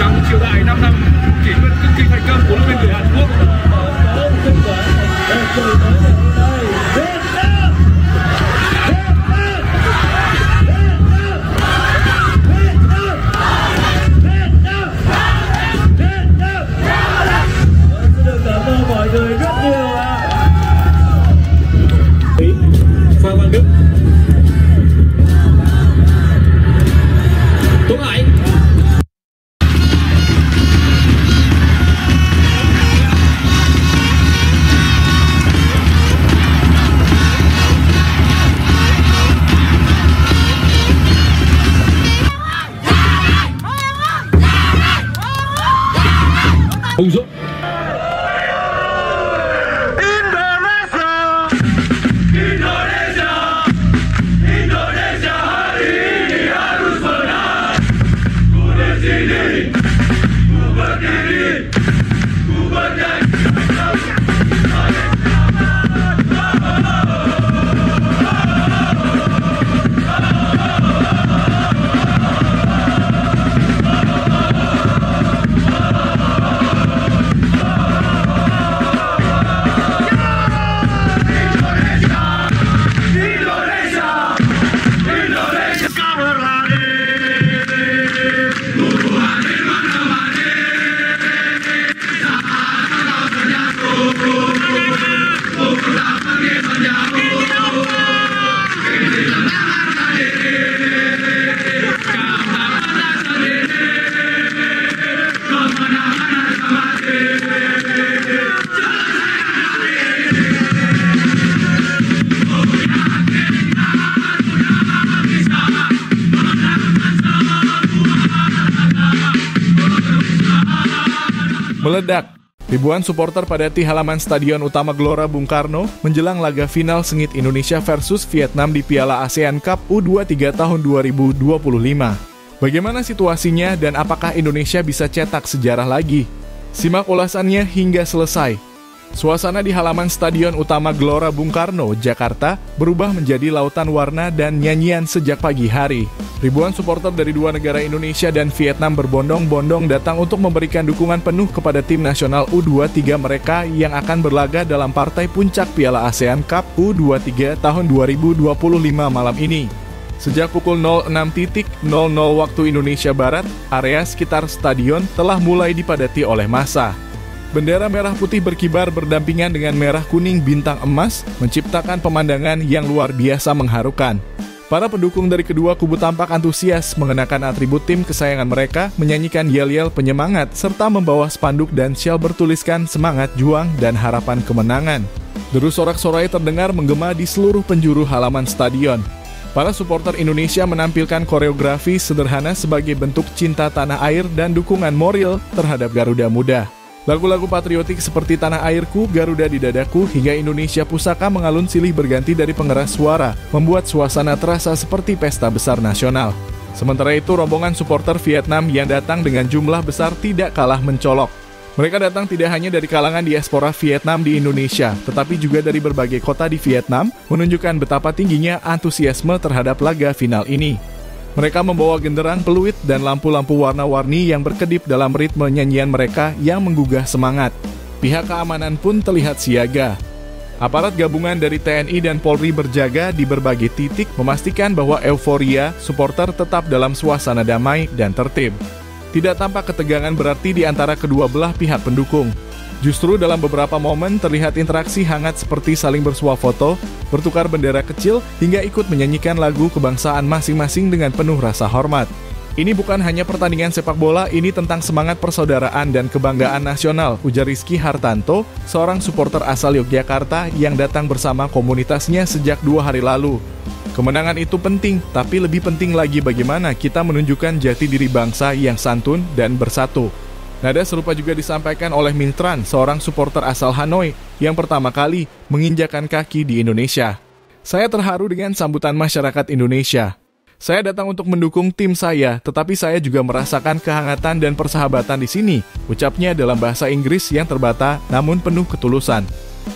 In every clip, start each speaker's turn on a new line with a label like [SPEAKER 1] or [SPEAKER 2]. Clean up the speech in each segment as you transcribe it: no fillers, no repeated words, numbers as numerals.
[SPEAKER 1] trong triều đại 5 năm kỷ nguyên cực kỳ thành công của đội tuyển người Hàn Quốc.
[SPEAKER 2] Mọi người rất nhiều ạ.
[SPEAKER 1] Phạm Văn Đức, Tuấn Hải, Hùng Dũng.
[SPEAKER 3] Meledak. Ribuan supporter padati halaman Stadion Utama Gelora Bung Karno menjelang laga final sengit Indonesia versus Vietnam di Piala ASEAN Cup U23 tahun 2025. Bagaimana situasinya dan apakah Indonesia bisa cetak sejarah lagi? Simak ulasannya hingga selesai. Suasana di halaman Stadion Utama Gelora Bung Karno, Jakarta, berubah menjadi lautan warna dan nyanyian sejak pagi hari. Ribuan supporter dari dua negara Indonesia dan Vietnam berbondong-bondong datang untuk memberikan dukungan penuh kepada tim nasional U23 mereka yang akan berlaga dalam partai puncak Piala ASEAN Cup U23 tahun 2025 malam ini. Sejak pukul 06.00 waktu Indonesia Barat, area sekitar stadion telah mulai dipadati oleh massa. Bendera merah putih berkibar berdampingan dengan merah kuning bintang emas, menciptakan pemandangan yang luar biasa mengharukan. Para pendukung dari kedua kubu tampak antusias mengenakan atribut tim kesayangan mereka, menyanyikan yel-yel penyemangat, serta membawa spanduk dan syal bertuliskan semangat juang dan harapan kemenangan. Deru sorak-sorai terdengar menggema di seluruh penjuru halaman stadion. Para supporter Indonesia menampilkan koreografi sederhana sebagai bentuk cinta tanah air dan dukungan moral terhadap Garuda Muda. Lagu-lagu patriotik seperti Tanah Airku, Garuda di Dadaku, hingga Indonesia Pusaka mengalun silih berganti dari pengeras suara, membuat suasana terasa seperti pesta besar nasional. Sementara itu, rombongan supporter Vietnam yang datang dengan jumlah besar tidak kalah mencolok. Mereka datang tidak hanya dari kalangan diaspora Vietnam di Indonesia, tetapi juga dari berbagai kota di Vietnam, menunjukkan betapa tingginya antusiasme terhadap laga final ini. Mereka membawa genderang peluit dan lampu-lampu warna-warni yang berkedip dalam ritme nyanyian mereka yang menggugah semangat. Pihak keamanan pun terlihat siaga. Aparat gabungan dari TNI dan Polri berjaga di berbagai titik memastikan bahwa euforia supporter tetap dalam suasana damai dan tertib. Tidak tampak ketegangan berarti di antara kedua belah pihak pendukung. Justru dalam beberapa momen terlihat interaksi hangat seperti saling bersuah foto, bertukar bendera kecil, hingga ikut menyanyikan lagu kebangsaan masing-masing dengan penuh rasa hormat. Ini bukan hanya pertandingan sepak bola, ini tentang semangat persaudaraan dan kebanggaan nasional, ujar Rizky Hartanto, seorang supporter asal Yogyakarta yang datang bersama komunitasnya sejak 2 hari lalu. Kemenangan itu penting, tapi lebih penting lagi bagaimana kita menunjukkan jati diri bangsa yang santun dan bersatu. Nada serupa juga disampaikan oleh Minh Tran, seorang supporter asal Hanoi yang pertama kali menginjakan kaki di Indonesia. Saya terharu dengan sambutan masyarakat Indonesia. Saya datang untuk mendukung tim saya, tetapi saya juga merasakan kehangatan dan persahabatan di sini, ucapnya dalam bahasa Inggris yang terbata namun penuh ketulusan.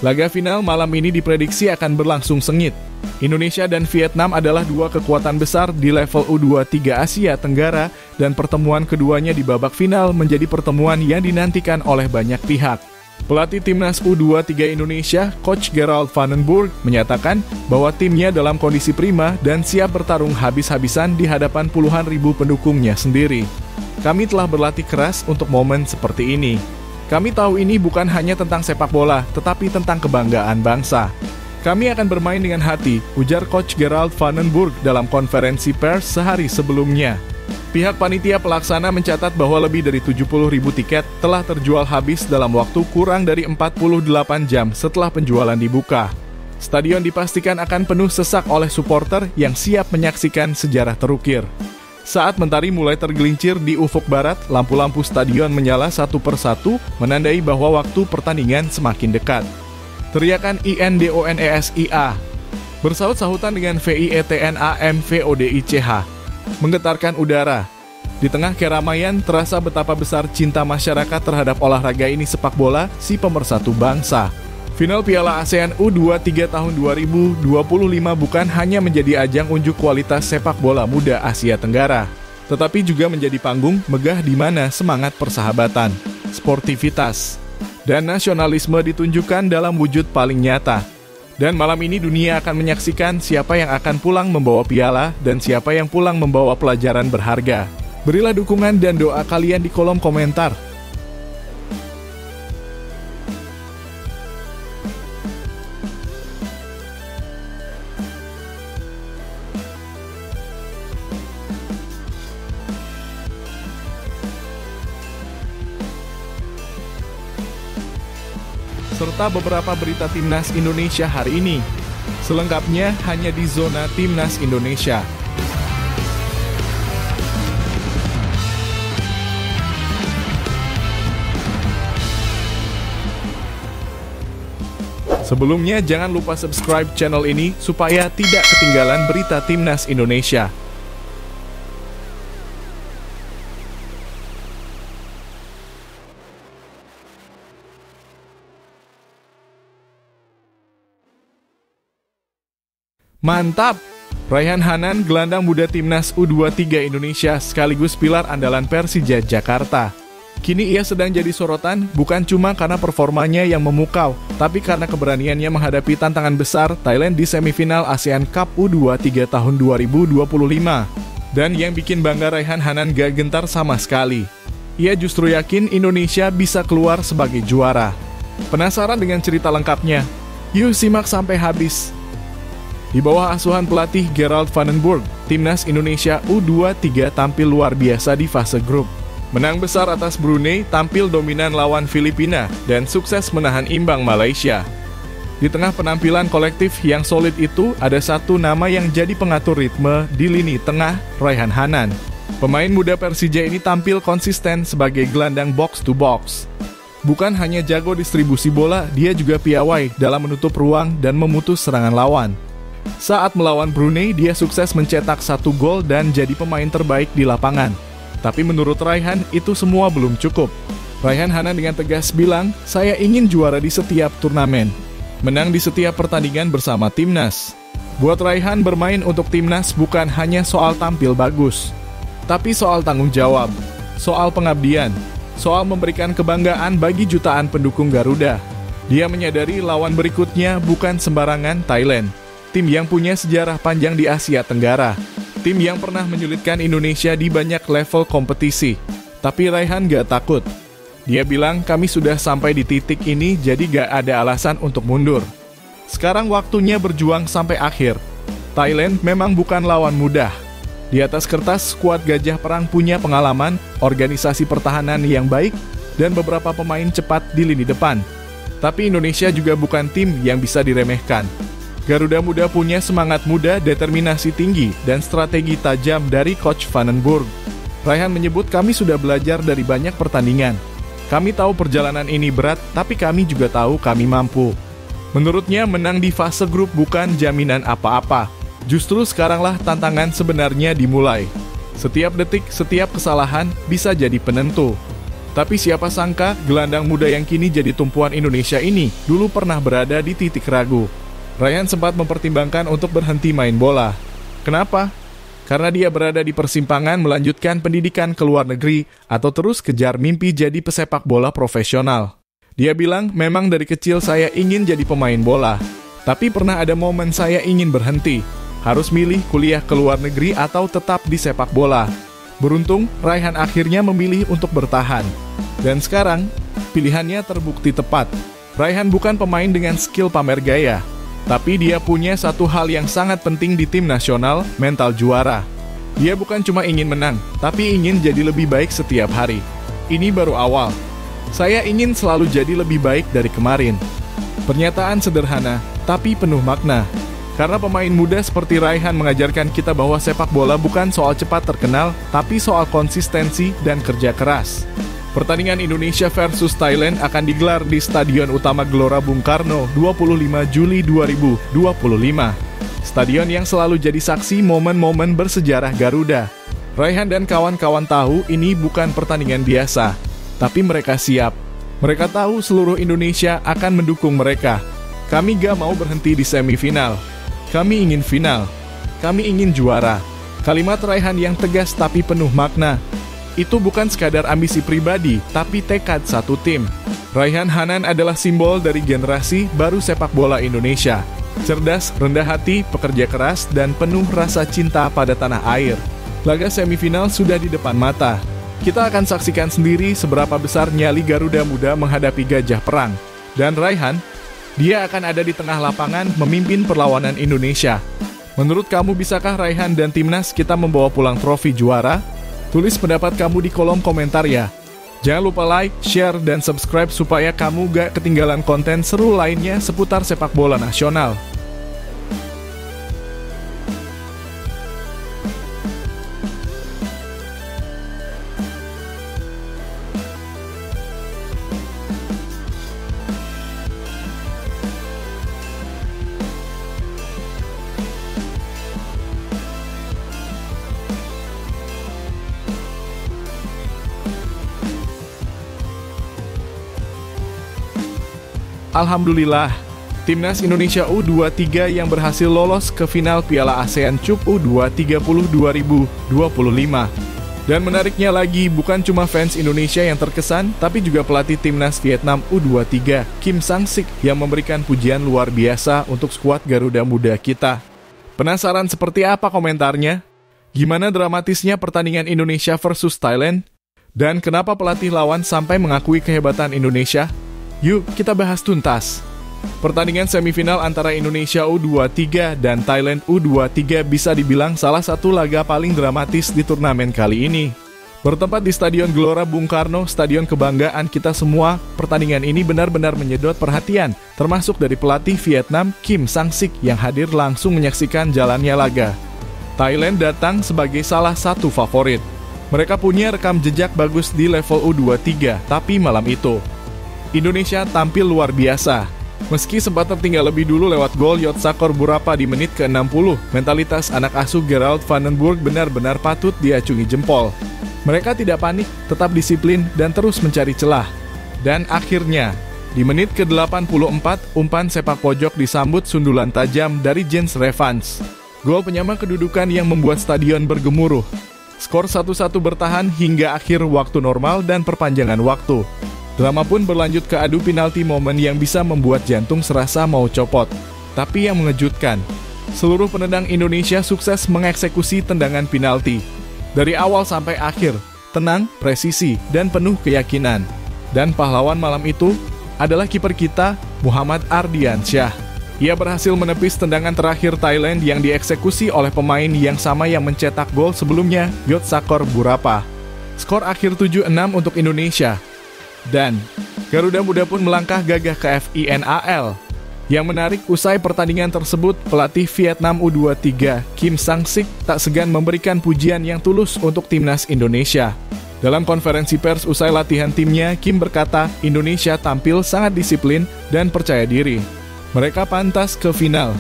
[SPEAKER 3] Laga final malam ini diprediksi akan berlangsung sengit. Indonesia dan Vietnam adalah dua kekuatan besar di level U23 Asia Tenggara, dan pertemuan keduanya di babak final menjadi pertemuan yang dinantikan oleh banyak pihak. Pelatih timnas U23 Indonesia, Coach Gerald van den Burg, menyatakan bahwa timnya dalam kondisi prima dan siap bertarung habis-habisan di hadapan puluhan ribu pendukungnya sendiri. Kami telah berlatih keras untuk momen seperti ini. Kami tahu ini bukan hanya tentang sepak bola, tetapi tentang kebanggaan bangsa. Kami akan bermain dengan hati, ujar Coach Gerald van den Burg dalam konferensi pers sehari sebelumnya. Pihak panitia pelaksana mencatat bahwa lebih dari 70.000 tiket telah terjual habis dalam waktu kurang dari 48 jam setelah penjualan dibuka. Stadion dipastikan akan penuh sesak oleh supporter yang siap menyaksikan sejarah terukir. Saat mentari mulai tergelincir di ufuk barat, lampu-lampu stadion menyala satu persatu, menandai bahwa waktu pertandingan semakin dekat. Teriakan INDONESIA bersaut-sahutan dengan VIETNAMVODICH menggetarkan udara. Di tengah keramaian, terasa betapa besar cinta masyarakat terhadap olahraga ini, sepak bola, si pemersatu bangsa. Final Piala ASEAN U23 tahun 2025 bukan hanya menjadi ajang unjuk kualitas sepak bola muda Asia Tenggara, tetapi juga menjadi panggung megah di mana semangat persahabatan, sportivitas, dan nasionalisme ditunjukkan dalam wujud paling nyata. Dan malam ini dunia akan menyaksikan siapa yang akan pulang membawa piala dan siapa yang pulang membawa pelajaran berharga. Berilah dukungan dan doa kalian di kolom komentar. Serta beberapa berita Timnas Indonesia hari ini. Selengkapnya hanya di Zona Timnas Indonesia. Sebelumnya jangan lupa subscribe channel ini supaya tidak ketinggalan berita Timnas Indonesia. Mantap! Raihan Hanan, gelandang muda timnas U23 Indonesia sekaligus pilar andalan Persija Jakarta. Kini ia sedang jadi sorotan bukan cuma karena performanya yang memukau, tapi karena keberaniannya menghadapi tantangan besar Thailand di semifinal ASEAN Cup U23 tahun 2025. Dan yang bikin bangga Raihan Hanan gak gentar sama sekali. Ia justru yakin Indonesia bisa keluar sebagai juara. Penasaran dengan cerita lengkapnya? Yuk simak sampai habis. Di bawah asuhan pelatih Gerald van den Burg, timnas Indonesia U23 tampil luar biasa di fase grup. Menang besar atas Brunei, tampil dominan lawan Filipina, dan sukses menahan imbang Malaysia. Di tengah penampilan kolektif yang solid itu, ada satu nama yang jadi pengatur ritme di lini tengah, Raihan Hanan. Pemain muda Persija ini tampil konsisten sebagai gelandang box to box. Bukan hanya jago distribusi bola, dia juga piawai dalam menutup ruang dan memutus serangan lawan. Saat melawan Brunei, dia sukses mencetak 1 gol dan jadi pemain terbaik di lapangan. Tapi menurut Raihan, itu semua belum cukup. Raihan Hanan dengan tegas bilang, "Saya ingin juara di setiap turnamen, menang di setiap pertandingan bersama timnas." Buat Raihan, bermain untuk timnas bukan hanya soal tampil bagus, tapi soal tanggung jawab, soal pengabdian, soal memberikan kebanggaan bagi jutaan pendukung Garuda. Dia menyadari lawan berikutnya bukan sembarangan Thailand, tim yang punya sejarah panjang di Asia Tenggara, tim yang pernah menyulitkan Indonesia di banyak level kompetisi. Tapi Raihan gak takut. Dia bilang, "Kami sudah sampai di titik ini, jadi gak ada alasan untuk mundur. Sekarang waktunya berjuang sampai akhir." Thailand memang bukan lawan mudah. Di atas kertas, skuad Gajah Perang punya pengalaman, organisasi pertahanan yang baik, dan beberapa pemain cepat di lini depan. Tapi Indonesia juga bukan tim yang bisa diremehkan. Garuda Muda punya semangat muda, determinasi tinggi, dan strategi tajam dari Coach van den Burg. Raihan menyebut, "Kami sudah belajar dari banyak pertandingan. Kami tahu perjalanan ini berat, tapi kami juga tahu kami mampu." Menurutnya, menang di fase grup bukan jaminan apa-apa. Justru sekaranglah tantangan sebenarnya dimulai. Setiap detik, setiap kesalahan bisa jadi penentu. Tapi siapa sangka, gelandang muda yang kini jadi tumpuan Indonesia ini dulu pernah berada di titik ragu. Raihan sempat mempertimbangkan untuk berhenti main bola. Kenapa? Karena dia berada di persimpangan melanjutkan pendidikan ke luar negeri atau terus kejar mimpi jadi pesepak bola profesional. Dia bilang, memang dari kecil saya ingin jadi pemain bola. Tapi pernah ada momen saya ingin berhenti. Harus milih kuliah ke luar negeri atau tetap di sepak bola. Beruntung, Raihan akhirnya memilih untuk bertahan. Dan sekarang, pilihannya terbukti tepat. Raihan bukan pemain dengan skill pamer gaya. Tapi dia punya satu hal yang sangat penting di tim nasional, mental juara. Dia bukan cuma ingin menang, tapi ingin jadi lebih baik setiap hari. Ini baru awal. Saya ingin selalu jadi lebih baik dari kemarin. Pernyataan sederhana, tapi penuh makna. Karena pemain muda seperti Raihan mengajarkan kita bahwa sepak bola bukan soal cepat terkenal, tapi soal konsistensi dan kerja keras. Pertandingan Indonesia versus Thailand akan digelar di Stadion Utama Gelora Bung Karno 25 Juli 2025. Stadion yang selalu jadi saksi momen-momen bersejarah Garuda. Raihan dan kawan-kawan tahu ini bukan pertandingan biasa, tapi mereka siap. Mereka tahu seluruh Indonesia akan mendukung mereka. Kami gak mau berhenti di semifinal. Kami ingin final. Kami ingin juara. Kalimat Raihan yang tegas tapi penuh makna. Itu bukan sekadar ambisi pribadi, tapi tekad satu tim. Raihan Hanan adalah simbol dari generasi baru sepak bola Indonesia. Cerdas, rendah hati, pekerja keras, dan penuh rasa cinta pada tanah air. Laga semifinal sudah di depan mata. Kita akan saksikan sendiri seberapa besar nyali Garuda Muda menghadapi Gajah Perang. Dan Raihan, dia akan ada di tengah lapangan memimpin perlawanan Indonesia. Menurut kamu, bisakah Raihan dan timnas kita membawa pulang trofi juara? Tulis pendapat kamu di kolom komentar ya. Jangan lupa like, share, dan subscribe supaya kamu gak ketinggalan konten seru lainnya seputar sepak bola nasional. Alhamdulillah, Timnas Indonesia U23 yang berhasil lolos ke final Piala ASEAN Cup U20 2025. Dan menariknya lagi, bukan cuma fans Indonesia yang terkesan, tapi juga pelatih Timnas Vietnam U23, Kim Sang-sik, yang memberikan pujian luar biasa untuk skuad Garuda Muda kita. Penasaran seperti apa komentarnya? Gimana dramatisnya pertandingan Indonesia versus Thailand? Dan kenapa pelatih lawan sampai mengakui kehebatan Indonesia? Yuk, kita bahas tuntas. Pertandingan semifinal antara Indonesia U23 dan Thailand U23 bisa dibilang salah satu laga paling dramatis di turnamen kali ini. Bertempat di Stadion Gelora Bung Karno, stadion kebanggaan kita semua, pertandingan ini benar-benar menyedot perhatian, termasuk dari pelatih Vietnam Kim Sang-sik yang hadir langsung menyaksikan jalannya laga. Thailand datang sebagai salah satu favorit. Mereka punya rekam jejak bagus di level U23, tapi malam itu Indonesia tampil luar biasa. Meski sempat tertinggal lebih dulu lewat gol Yotsakor Burapa di menit ke-60, mentalitas anak asuh Gerald Vandenburg benar-benar patut diacungi jempol. Mereka tidak panik, tetap disiplin, dan terus mencari celah. Dan akhirnya, di menit ke-84, umpan sepak pojok disambut sundulan tajam dari Jens Revans. Gol penyama kedudukan yang membuat stadion bergemuruh. Skor 1-1 bertahan hingga akhir waktu normal dan perpanjangan waktu. Drama pun berlanjut ke adu penalti, momen yang bisa membuat jantung serasa mau copot. Tapi yang mengejutkan, seluruh penendang Indonesia sukses mengeksekusi tendangan penalti. Dari awal sampai akhir, tenang, presisi, dan penuh keyakinan. Dan pahlawan malam itu adalah kiper kita, Muhammad Ardiansyah. Ia berhasil menepis tendangan terakhir Thailand yang dieksekusi oleh pemain yang sama yang mencetak gol sebelumnya, Yotsakor Burapa. Skor akhir 7-6 untuk Indonesia. Dan Garuda Muda pun melangkah gagah ke FINAL. Yang menarik, usai pertandingan tersebut, pelatih Vietnam U23, Kim Sang-sik, tak segan memberikan pujian yang tulus untuk timnas Indonesia. Dalam konferensi pers usai latihan timnya, Kim berkata, Indonesia tampil sangat disiplin dan percaya diri. Mereka pantas ke final.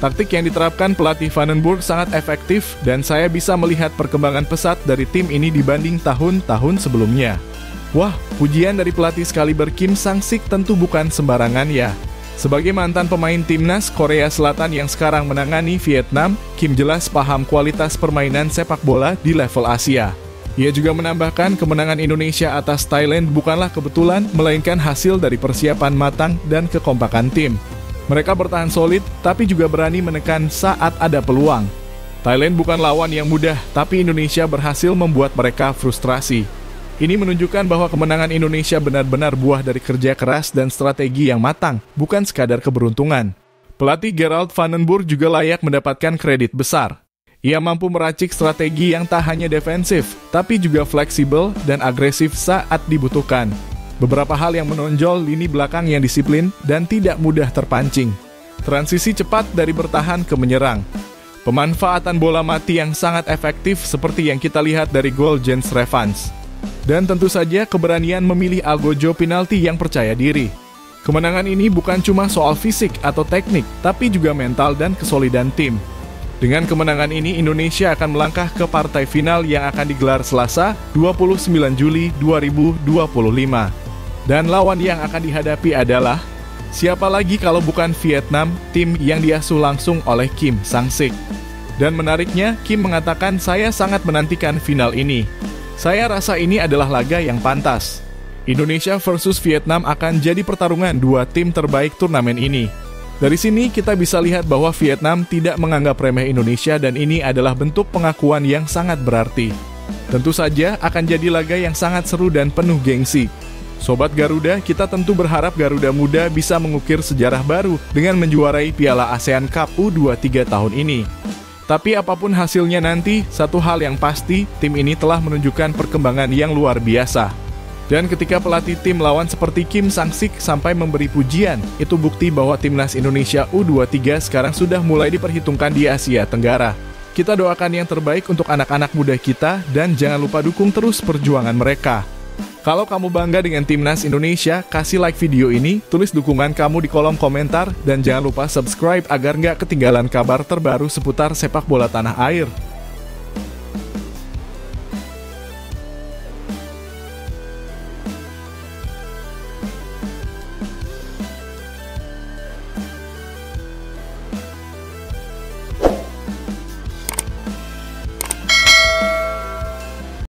[SPEAKER 3] Taktik yang diterapkan pelatih Vandenburg sangat efektif dan saya bisa melihat perkembangan pesat dari tim ini dibanding tahun-tahun sebelumnya. Wah, pujian dari pelatih sekaliber Kim Sang-sik tentu bukan sembarangan ya. Sebagai mantan pemain timnas Korea Selatan yang sekarang menangani Vietnam, Kim jelas paham kualitas permainan sepak bola di level Asia. Ia juga menambahkan kemenangan Indonesia atas Thailand bukanlah kebetulan, melainkan hasil dari persiapan matang dan kekompakan tim. Mereka bertahan solid, tapi juga berani menekan saat ada peluang. Thailand bukan lawan yang mudah, tapi Indonesia berhasil membuat mereka frustrasi. Ini menunjukkan bahwa kemenangan Indonesia benar-benar buah dari kerja keras dan strategi yang matang, bukan sekadar keberuntungan. Pelatih Gerald van den Burg juga layak mendapatkan kredit besar. Ia mampu meracik strategi yang tak hanya defensif, tapi juga fleksibel dan agresif saat dibutuhkan. Beberapa hal yang menonjol lini belakang yang disiplin dan tidak mudah terpancing. Transisi cepat dari bertahan ke menyerang. Pemanfaatan bola mati yang sangat efektif seperti yang kita lihat dari gol Jens Revans. Dan tentu saja keberanian memilih algojo penalti yang percaya diri. Kemenangan ini bukan cuma soal fisik atau teknik, tapi juga mental dan kesolidan tim. Dengan kemenangan ini, Indonesia akan melangkah ke partai final yang akan digelar Selasa, 29 Juli 2025. Dan lawan yang akan dihadapi adalah, siapa lagi kalau bukan Vietnam, tim yang diasuh langsung oleh Kim Sang-sik. Dan menariknya, Kim mengatakan, "Saya sangat menantikan final ini. Saya rasa ini adalah laga yang pantas." Indonesia versus Vietnam akan jadi pertarungan dua tim terbaik turnamen ini. Dari sini kita bisa lihat bahwa Vietnam tidak menganggap remeh Indonesia dan ini adalah bentuk pengakuan yang sangat berarti. Tentu saja akan jadi laga yang sangat seru dan penuh gengsi. Sobat Garuda, kita tentu berharap Garuda Muda bisa mengukir sejarah baru dengan menjuarai Piala ASEAN Cup U23 tahun ini. Tapi apapun hasilnya nanti, satu hal yang pasti, tim ini telah menunjukkan perkembangan yang luar biasa. Dan ketika pelatih tim lawan seperti Kim Sang-sik sampai memberi pujian, itu bukti bahwa timnas Indonesia U23 sekarang sudah mulai diperhitungkan di Asia Tenggara. Kita doakan yang terbaik untuk anak-anak muda kita dan jangan lupa dukung terus perjuangan mereka. Kalau kamu bangga dengan timnas Indonesia, kasih like video ini, tulis dukungan kamu di kolom komentar, dan jangan lupa subscribe agar nggak ketinggalan kabar terbaru seputar sepak bola tanah air.